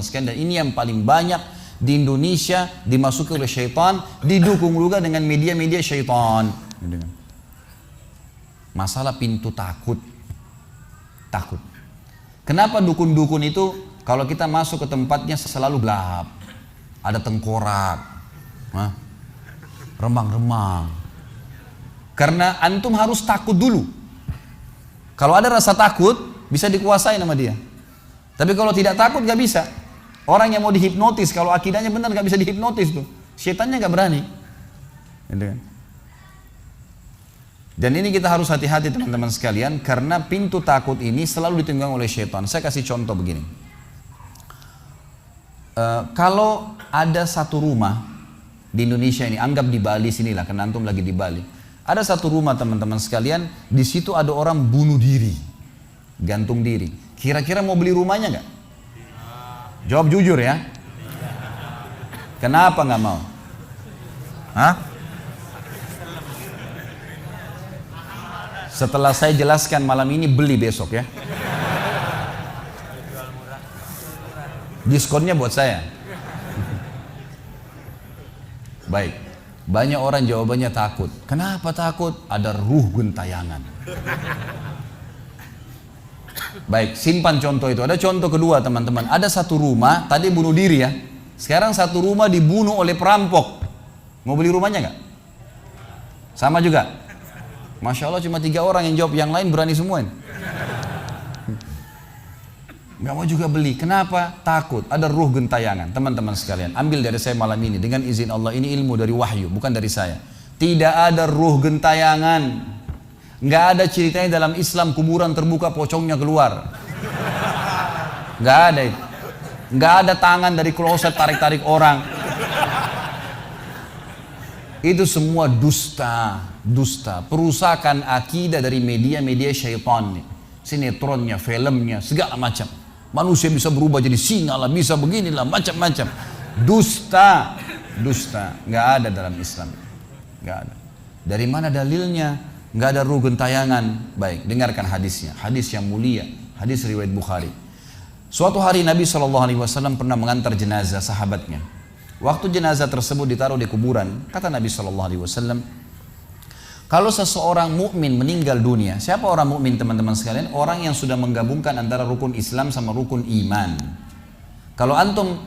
teman-teman sekalian. Dan ini yang paling banyak di Indonesia dimasuki oleh syaitan, didukung juga dengan media-media syaitan. Masalah pintu takut. Takut. Kenapa dukun-dukun itu kalau kita masuk ke tempatnya selalu gelap, ada tengkorak, remang-remang. Karena antum harus takut dulu. Kalau ada rasa takut, bisa dikuasai sama dia. Tapi kalau tidak takut, gak bisa. Orang yang mau dihipnotis, kalau akidahnya benar gak bisa dihipnotis tuh. Syaitannya gak berani. Dan ini kita harus hati-hati teman-teman sekalian, karena pintu takut ini selalu ditunggang oleh syaitan. Saya kasih contoh begini. Kalau ada satu rumah di Indonesia ini, anggap di Bali sinilah, karena antum lagi di Bali. Ada satu rumah teman-teman sekalian, di situ ada orang bunuh diri, gantung diri. Kira-kira mau beli rumahnya nggak? Jawab jujur ya. Kenapa nggak mau? Hah? Setelah saya jelaskan malam ini, beli besok ya. Diskonnya buat saya. Baik. Banyak orang jawabannya takut. Kenapa takut? Ada ruh gentayangan. Baik, simpan contoh itu. Ada contoh kedua teman-teman. Ada satu rumah, tadi bunuh diri ya. Sekarang satu rumah dibunuh oleh perampok. Mau beli rumahnya nggak? Sama juga. Masya Allah cuma 3 orang yang jawab, yang lain berani semua ini. Gak mau juga beli. Kenapa? Takut. Ada ruh gentayangan. Teman-teman sekalian, ambil dari saya malam ini dengan izin Allah. Ini ilmu dari wahyu, bukan dari saya. Tidak ada ruh gentayangan. Gak ada ceritanya dalam Islam kuburan terbuka pocongnya keluar. Gak ada itu. Gak ada tangan dari kloset tarik-tarik orang. Itu semua dusta. Dusta. Perusakan akidah dari media-media syaitan. Sinetronnya, filmnya, segala macam. Manusia bisa berubah jadi singa lah, bisa beginilah, macam-macam. Dusta, dusta, nggak ada dalam Islam, nggak ada. Dari mana dalilnya? Nggak ada ruh gentayangan. Baik, dengarkan hadisnya. Hadis yang mulia, hadis riwayat Bukhari. Suatu hari Nabi SAW pernah mengantar jenazah sahabatnya. Waktu jenazah tersebut ditaruh di kuburan, kata Nabi SAW, kalau seseorang mukmin meninggal dunia, siapa orang mukmin teman-teman sekalian? Orang yang sudah menggabungkan antara rukun Islam sama rukun iman. Kalau antum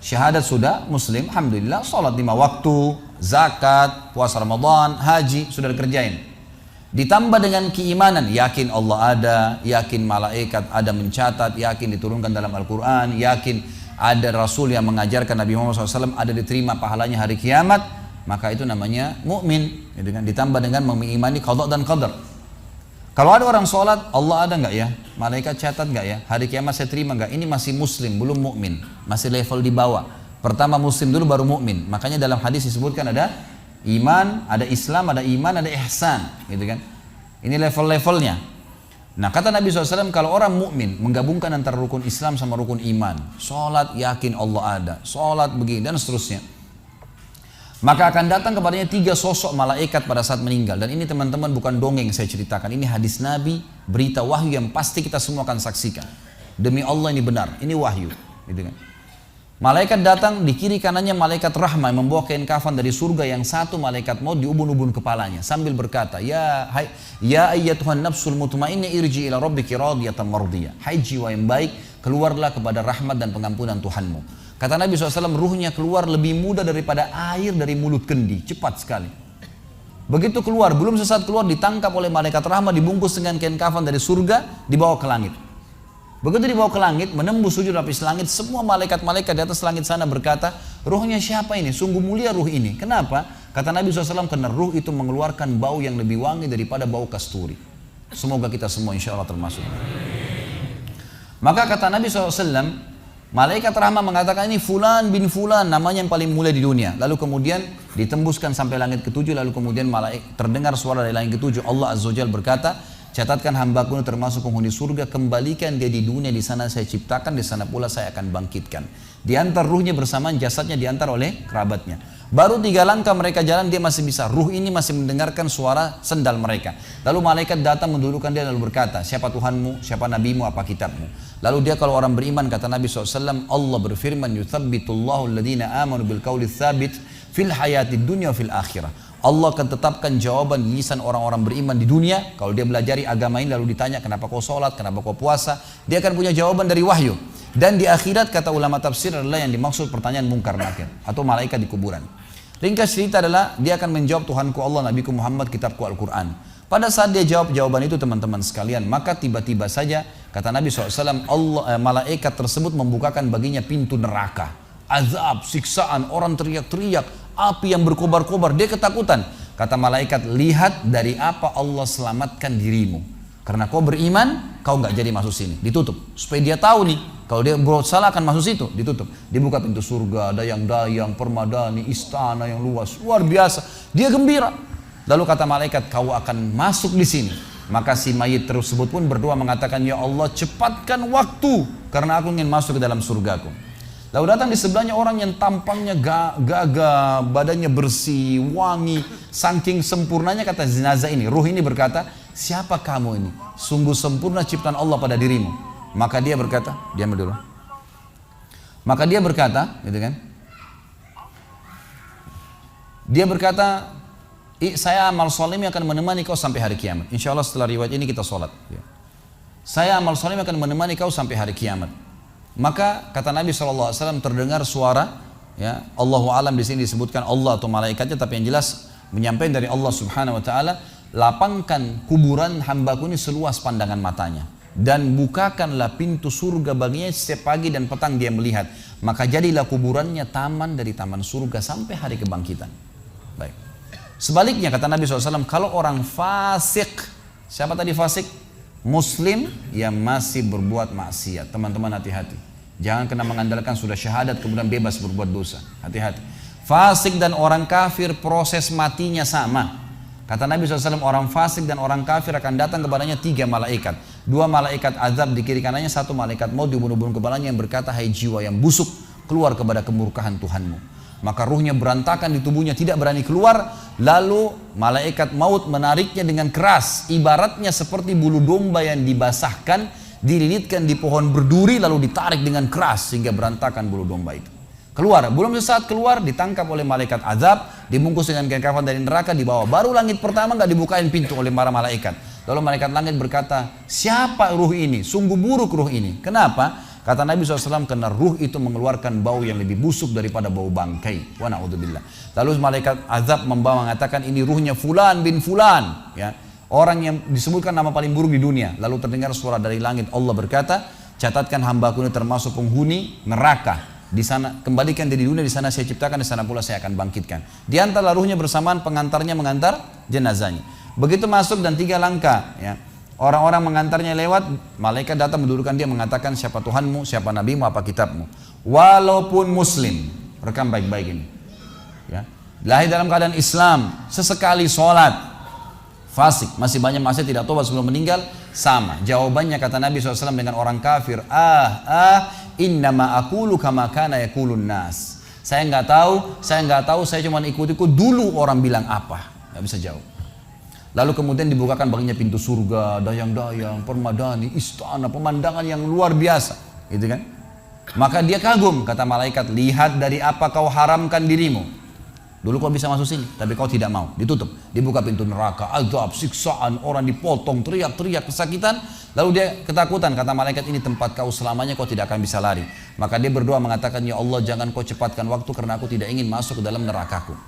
syahadat sudah, muslim, alhamdulillah, sholat 5 waktu, zakat, puasa Ramadan, haji, sudah dikerjain. Ditambah dengan keimanan, yakin Allah ada, yakin malaikat ada mencatat, yakin diturunkan dalam Al-Quran, yakin ada Rasul yang mengajarkan Nabi Muhammad SAW, ada diterima pahalanya hari kiamat, maka itu namanya mukmin. Ditambah dengan mengimani qada dan qadar. Kalau ada orang sholat, Allah ada nggak ya? Malaikat catat nggak ya? Hari kiamat saya terima nggak? Ini masih muslim, belum mukmin, masih level di bawah. Pertama muslim dulu baru mukmin. Makanya dalam hadis disebutkan ada iman, ada Islam, ada iman, ada ihsan, gitu kan? Ini level-levelnya. Nah kata Nabi SAW, kalau orang mukmin menggabungkan antara rukun Islam sama rukun iman, sholat yakin Allah ada, sholat begini dan seterusnya, maka akan datang kepadanya 3 sosok malaikat pada saat meninggal. Dan ini teman-teman bukan dongeng saya ceritakan, ini hadis Nabi, berita wahyu yang pasti kita semua akan saksikan. Demi Allah ini benar, ini wahyu, gitu kan? Malaikat datang, di kiri kanannya malaikat rahmah yang membawa kain kafan dari surga, yang satu malaikat maut diubun-ubun kepalanya sambil berkata, ya ayyatuhan nafsul mutmainnah irji ila rabbiki radiyatan mardiyah. Hai jiwa yang baik, keluarlah kepada rahmat dan pengampunan Tuhanmu. Kata Nabi SAW, ruhnya keluar lebih mudah daripada air dari mulut kendi, cepat sekali. Begitu keluar, belum sesaat keluar ditangkap oleh malaikat rahmat, dibungkus dengan kain kafan dari surga, dibawa ke langit. Begitu dibawa ke langit, menembus 7 lapis langit, semua malaikat-malaikat di atas langit sana berkata, ruhnya siapa ini? Sungguh mulia ruh ini. Kenapa? Kata Nabi SAW, karena ruh itu mengeluarkan bau yang lebih wangi daripada bau kasturi. Semoga kita semua insya Allah termasuk. Maka kata Nabi SAW, malaikat rahmah mengatakan ini fulan bin fulan, namanya yang paling mulia di dunia. Lalu kemudian ditembuskan sampai langit ke-7, lalu kemudian terdengar suara dari langit ke-7. Allah Azza wa Jalla berkata, catatkan hambaku ini termasuk penghuni surga, kembalikan dia di dunia, di sana saya ciptakan, di sana pula saya akan bangkitkan. Diantar ruhnya bersamaan jasadnya diantar oleh kerabatnya. Baru 3 langkah mereka jalan, dia masih bisa, ruh ini masih mendengarkan suara sendal mereka. Lalu malaikat datang mendudukkan dia lalu berkata, siapa Tuhanmu, siapa nabimu, apa kitabmu. Lalu dia kalau orang beriman, kata Nabi SAW, Allah berfirman, yuthabbitullahu alladhina amanu bil qawli tsabit fil hayatid dunya fil akhirah. Allah akan tetapkan jawaban di lisan orang-orang beriman di dunia. Kalau dia belajari agama ini lalu ditanya kenapa kau sholat, kenapa kau puasa, dia akan punya jawaban dari wahyu. Dan di akhirat kata ulama tafsir adalah yang dimaksud pertanyaan mungkar nakir atau malaikat di kuburan. Ringkas cerita adalah dia akan menjawab, Tuhanku Allah, Nabiku Muhammad, kitabku Al-Quran. Pada saat dia jawab jawaban itu teman-teman sekalian, maka tiba-tiba saja kata Nabi SAW, malaikat tersebut membukakan baginya pintu neraka. Azab, siksaan, orang teriak-teriak, api yang berkobar-kobar, dia ketakutan. Kata malaikat, lihat dari apa Allah selamatkan dirimu. Karena kau beriman, kau nggak jadi masuk sini, ditutup. Supaya dia tahu nih, kalau dia berbuat salah akan masuk situ, ditutup. Dibuka pintu surga, dayang-dayang, permadani, istana yang luas, luar biasa. Dia gembira. Lalu kata malaikat, kau akan masuk di sini. Maka si mayit tersebut pun berdoa mengatakan, ya Allah cepatkan waktu, karena aku ingin masuk ke dalam surgaku. Lalu datang di sebelahnya orang yang tampangnya gagah, badannya bersih, wangi, saking sempurnanya kata jenazah ini, ruh ini berkata, siapa kamu ini? Sungguh sempurna ciptaan Allah pada dirimu. Maka dia berkata, diam dulu. Maka dia berkata, gitu kan? Dia berkata, saya amal soleh akan menemani kau sampai hari kiamat. Insya Allah setelah riwayat ini kita sholat. Saya amal soleh akan menemani kau sampai hari kiamat. Maka kata Nabi SAW terdengar suara, ya Allahu alam di sini disebutkan Allah atau malaikatnya, tapi yang jelas menyampaikan dari Allah Subhanahu Wa Taala, lapangkan kuburan hambaku ini seluas pandangan matanya dan bukakanlah pintu surga baginya setiap pagi dan petang dia melihat. Maka jadilah kuburannya taman dari taman surga sampai hari kebangkitan. Baik. Sebaliknya kata Nabi SAW, kalau orang fasik, siapa tadi fasik? Muslim yang masih berbuat maksiat. Teman-teman hati-hati. Jangan kena mengandalkan sudah syahadat kemudian bebas berbuat dosa. Hati-hati. Fasik dan orang kafir proses matinya sama. Kata Nabi SAW, orang fasik dan orang kafir akan datang kepadanya 3 malaikat. 2 malaikat azab di kiri kanannya, 1 malaikat maut dibunuh-bunuh kepalanya yang berkata, hai jiwa yang busuk, keluar kepada kemurkaan Tuhanmu. Maka ruhnya berantakan di tubuhnya, tidak berani keluar. Lalu malaikat maut menariknya dengan keras, ibaratnya seperti bulu domba yang dibasahkan, dililitkan di pohon berduri lalu ditarik dengan keras sehingga berantakan bulu domba itu. Keluar, belum sesaat keluar ditangkap oleh malaikat azab, dibungkus dengan kain kafan dari neraka, dibawa. Baru langit pertama nggak dibukain pintu oleh para malaikat. Lalu malaikat langit berkata, siapa ruh ini? Sungguh buruk ruh ini. Kenapa? Kata Nabi SAW, karena ruh itu mengeluarkan bau yang lebih busuk daripada bau bangkai. Wa na'udzubillah. Lalu malaikat azab membawa mengatakan, ini ruhnya fulan bin fulan. Ya. Orang yang disebutkan nama paling buruk di dunia. Lalu terdengar suara dari langit. Allah berkata, catatkan hambaku ini termasuk penghuni neraka. Di sana kembalikan dia di dunia, di sana saya ciptakan, di sana pula saya akan bangkitkan. Diantarlah ruhnya bersamaan pengantarnya mengantar jenazahnya. Begitu masuk dan 3 langkah, ya. Orang-orang mengantarnya lewat, malaikat datang mendudukkan dia mengatakan, siapa Tuhanmu, siapa nabimu, apa kitabmu. Walaupun muslim, rekam baik-baik ini. Ya. Lahir dalam keadaan Islam, sesekali sholat, fasik, masih banyak maksiat, tidak tobat sebelum meninggal, sama. Jawabannya kata Nabi SAW dengan orang kafir, innama aqulu kama kana yaqulun nas. Saya nggak tahu, saya cuma ikut-ikut dulu orang bilang apa, nggak bisa jawab. Lalu kemudian dibukakan baginya pintu surga, dayang-dayang, permadani, istana, pemandangan yang luar biasa, gitu kan? Maka dia kagum, kata malaikat, lihat dari apa kau haramkan dirimu. Dulu kau bisa masuk sini, tapi kau tidak mau, ditutup. Dibuka pintu neraka, azab, siksaan, orang dipotong, teriak-teriak, kesakitan. Lalu dia ketakutan, kata malaikat, ini tempat kau selamanya, kau tidak akan bisa lari. Maka dia berdoa mengatakan, ya Allah jangan kau cepatkan waktu karena aku tidak ingin masuk ke dalam nerakaku.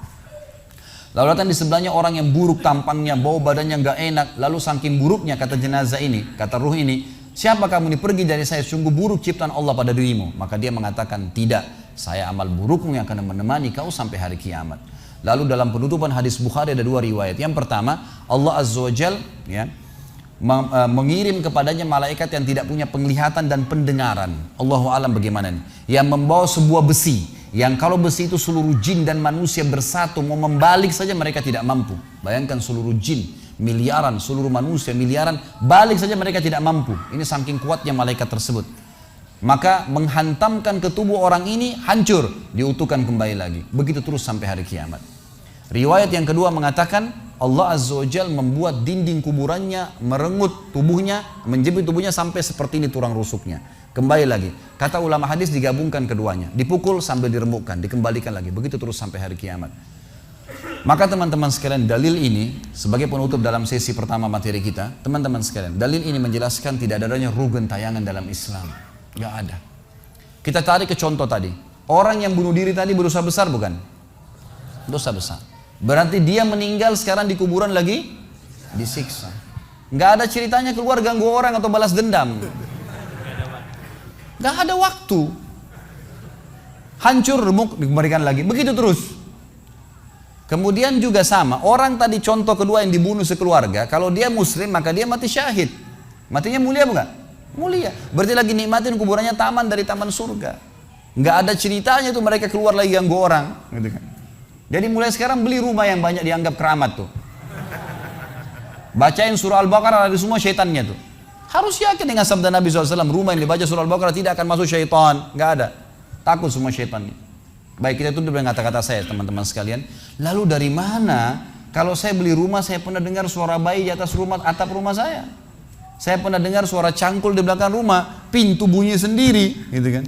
Lalu datang di sebelahnya orang yang buruk tampangnya, bau badannya nggak enak. Lalu saking buruknya kata jenazah ini, kata ruh ini, siapa kamu ini, pergi dari saya, sungguh buruk ciptaan Allah pada dirimu. Maka dia mengatakan, tidak, saya amal burukmu yang akan menemani kau sampai hari kiamat. Lalu dalam penutupan hadis Bukhari ada 2 riwayat. Yang pertama, Allah Azza wa Jal ya, mengirim kepadanya malaikat yang tidak punya penglihatan dan pendengaran. Allahu alam bagaimana nih? Yang membawa sebuah besi. Yang kalau besi itu seluruh jin dan manusia bersatu mau membalik saja mereka tidak mampu. Bayangkan seluruh jin miliaran, seluruh manusia miliaran, balik saja mereka tidak mampu. Ini saking kuatnya malaikat tersebut. Maka menghantamkan ke tubuh orang ini hancur, diutuhkan kembali lagi. Begitu terus sampai hari kiamat. Riwayat yang kedua mengatakan Allah Azza wa Jalla membuat dinding kuburannya merengut tubuhnya, menjepit tubuhnya sampai seperti ini tulang rusuknya. Kembali lagi. Kata ulama hadis digabungkan keduanya, dipukul sambil diremukkan, dikembalikan lagi. Begitu terus sampai hari kiamat. Maka teman-teman sekalian, dalil ini sebagai penutup dalam sesi pertama materi kita, teman-teman sekalian, dalil ini menjelaskan tidak adanya rugen tayangan dalam Islam. Gak ada. Kita tarik ke contoh tadi. Orang yang bunuh diri tadi berdosa besar bukan? Dosa besar. Berarti dia meninggal sekarang di kuburan lagi disiksa. Gak ada ceritanya keluar ganggu orang atau balas dendam. Gak ada waktu. Hancur, remuk, dikembalikan lagi. Begitu terus. Kemudian juga sama, orang tadi contoh kedua yang dibunuh sekeluarga, kalau dia muslim maka dia mati syahid. Matinya mulia bukan? Mulia. Berarti lagi nikmatin kuburannya taman dari taman surga. Nggak ada ceritanya tuh mereka keluar lagi ganggu orang. Gitu kan. Jadi mulai sekarang beli rumah yang banyak dianggap keramat tuh. Bacain surah Al-Baqarah ada semua syaitannya tuh. Harus yakin dengan sabda Nabi SAW, rumah yang dibaca surah Al-Baqarah tidak akan masuk syaitan. Nggak ada. Takut semua syaitannya. Baik, kita tutup dengan kata-kata saya teman-teman sekalian. Lalu dari mana kalau saya beli rumah saya pernah dengar suara bayi di atas rumah, atap rumah saya. Saya pernah dengar suara cangkul di belakang rumah, pintu bunyi sendiri, gitu kan.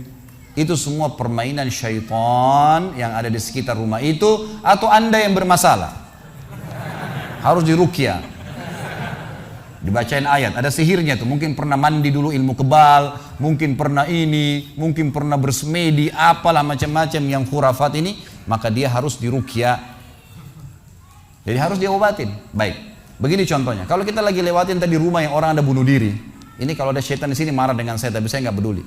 Itu semua permainan syaitan yang ada di sekitar rumah itu, atau Anda yang bermasalah. Harus diruqyah. Dibacain ayat, ada sihirnya tuh, mungkin pernah mandi dulu ilmu kebal, mungkin pernah ini, mungkin pernah bersemedi, apalah macam-macam yang khurafat ini, maka dia harus diruqyah. Jadi harus diobatin. Baik, begini contohnya, kalau kita lagi lewatin tadi rumah yang orang ada bunuh diri, ini kalau ada setan di sini marah dengan saya, tapi saya nggak peduli.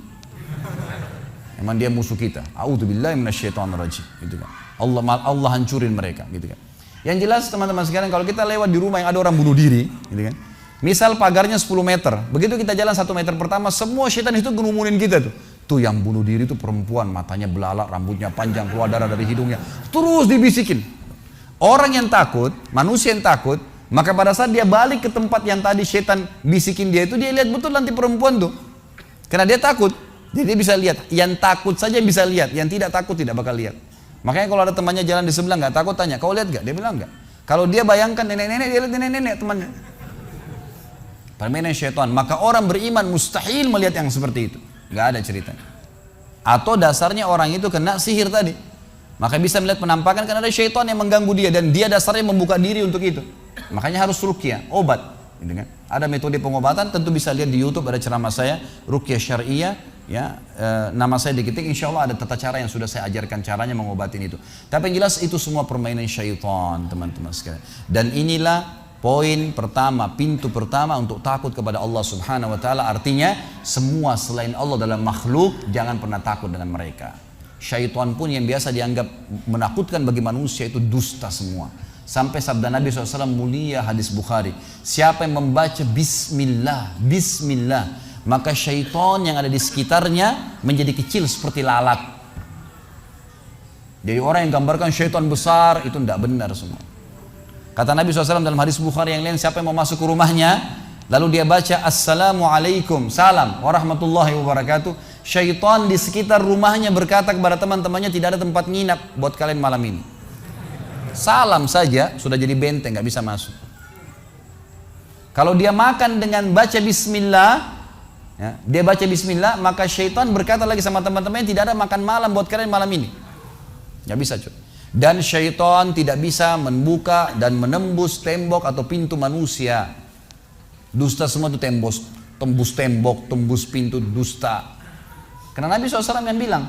Emang dia musuh kita. A'udzubillahi minasyaitonirrajim, gitu kan. Allah hancurin mereka, gitu kan. Yang jelas teman-teman sekalian, kalau kita lewat di rumah yang ada orang bunuh diri, gitu kan. Misal pagarnya 10 meter, begitu kita jalan 1 meter pertama, semua syaitan itu ngerumunin kita tuh. Tuh yang bunuh diri itu perempuan, matanya belalak, rambutnya panjang, keluar darah dari hidungnya. Terus dibisikin. Orang yang takut, manusia yang takut, maka pada saat dia balik ke tempat yang tadi syaitan bisikin dia itu, dia lihat betul nanti perempuan tuh. Karena dia takut, jadi dia bisa lihat. Yang takut saja bisa lihat, yang tidak takut tidak bakal lihat. Makanya kalau ada temannya jalan di sebelah nggak takut, tanya, kau lihat gak? Dia bilang enggak. Kalau dia bayangkan nenek-nenek, dia lihat nenek-nenek temannya. Permainan syaitan. Maka orang beriman mustahil melihat yang seperti itu. Gak ada ceritanya. Atau dasarnya orang itu kena sihir tadi. Maka bisa melihat penampakan karena ada syaitan yang mengganggu dia. Dan dia dasarnya membuka diri untuk itu. Makanya harus ruqyah, obat. Gitu kan? Ada metode pengobatan, tentu bisa lihat di YouTube, ada ceramah saya, ruqyah syariah. Ya, nama saya diketik, insya Allah ada tata cara yang sudah saya ajarkan caranya mengobatin itu. Tapi yang jelas itu semua permainan syaitan, teman-teman sekalian. Dan inilah poin pertama, pintu pertama untuk takut kepada Allah Subhanahu wa taala, artinya semua selain Allah dalam makhluk jangan pernah takut dengan mereka. Syaitan pun yang biasa dianggap menakutkan bagi manusia itu dusta semua. Sampai sabda Nabi SAW mulia hadis Bukhari, siapa yang membaca bismillah, bismillah, maka syaitan yang ada di sekitarnya menjadi kecil seperti lalat. Jadi orang yang gambarkan syaitan besar itu tidak benar semua. Kata Nabi SAW dalam hadis Bukhari yang lain, siapa yang mau masuk ke rumahnya, lalu dia baca Assalamualaikum, salam warahmatullahi wabarakatuh, syaitan di sekitar rumahnya berkata kepada teman-temannya, tidak ada tempat nginap buat kalian malam ini. Salam saja sudah jadi benteng, nggak bisa masuk. Kalau dia makan dengan baca bismillah, ya, dia baca bismillah, maka syaitan berkata lagi sama teman-temannya, tidak ada makan malam buat kalian malam ini. Nggak bisa cuy. Dan syaitan tidak bisa membuka dan menembus tembok atau pintu manusia. Dusta semua itu tembus tembok, tembus pintu, dusta. Karena Nabi SAW yang bilang,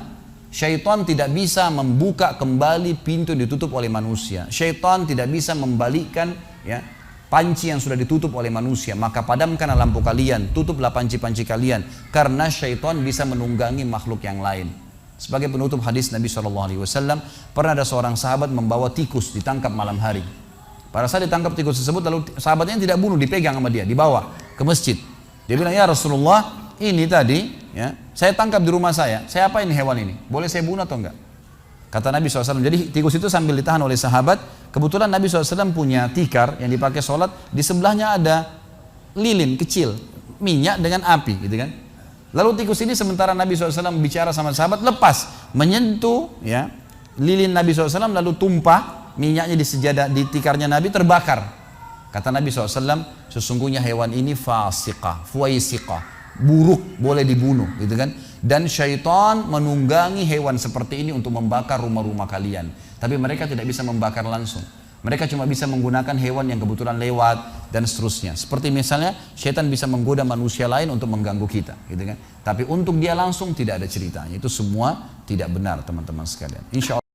syaitan tidak bisa membuka kembali pintu yang ditutup oleh manusia. Syaitan tidak bisa membalikkan ya, panci yang sudah ditutup oleh manusia. Maka padamkanlah lampu kalian, tutuplah panci-panci kalian. Karena syaitan bisa menunggangi makhluk yang lain. Sebagai penutup hadis Nabi SAW, pernah ada seorang sahabat membawa tikus ditangkap malam hari. Pada saat ditangkap tikus tersebut, lalu sahabatnya tidak bunuh, dipegang sama dia, dibawa ke masjid. Dia bilang, ya Rasulullah, ini tadi, ya, saya tangkap di rumah saya apa ini hewan ini? Boleh saya bunuh atau enggak? Kata Nabi SAW, jadi tikus itu sambil ditahan oleh sahabat, kebetulan Nabi SAW punya tikar yang dipakai sholat, di sebelahnya ada lilin kecil, minyak dengan api gitu kan. Lalu tikus ini sementara Nabi SAW bicara sama sahabat, lepas, menyentuh ya lilin Nabi SAW, lalu tumpah minyaknya di sejadah, di tikarnya Nabi, terbakar. Kata Nabi SAW, sesungguhnya hewan ini fasiqah, fuaisiqah, buruk, boleh dibunuh gitu kan. Dan syaitan menunggangi hewan seperti ini untuk membakar rumah-rumah kalian, tapi mereka tidak bisa membakar langsung. Mereka cuma bisa menggunakan hewan yang kebetulan lewat dan seterusnya. Seperti misalnya syaitan bisa menggoda manusia lain untuk mengganggu kita gitu kan. Tapi untuk dia langsung tidak ada ceritanya. Itu semua tidak benar teman-teman sekalian. Insya Allah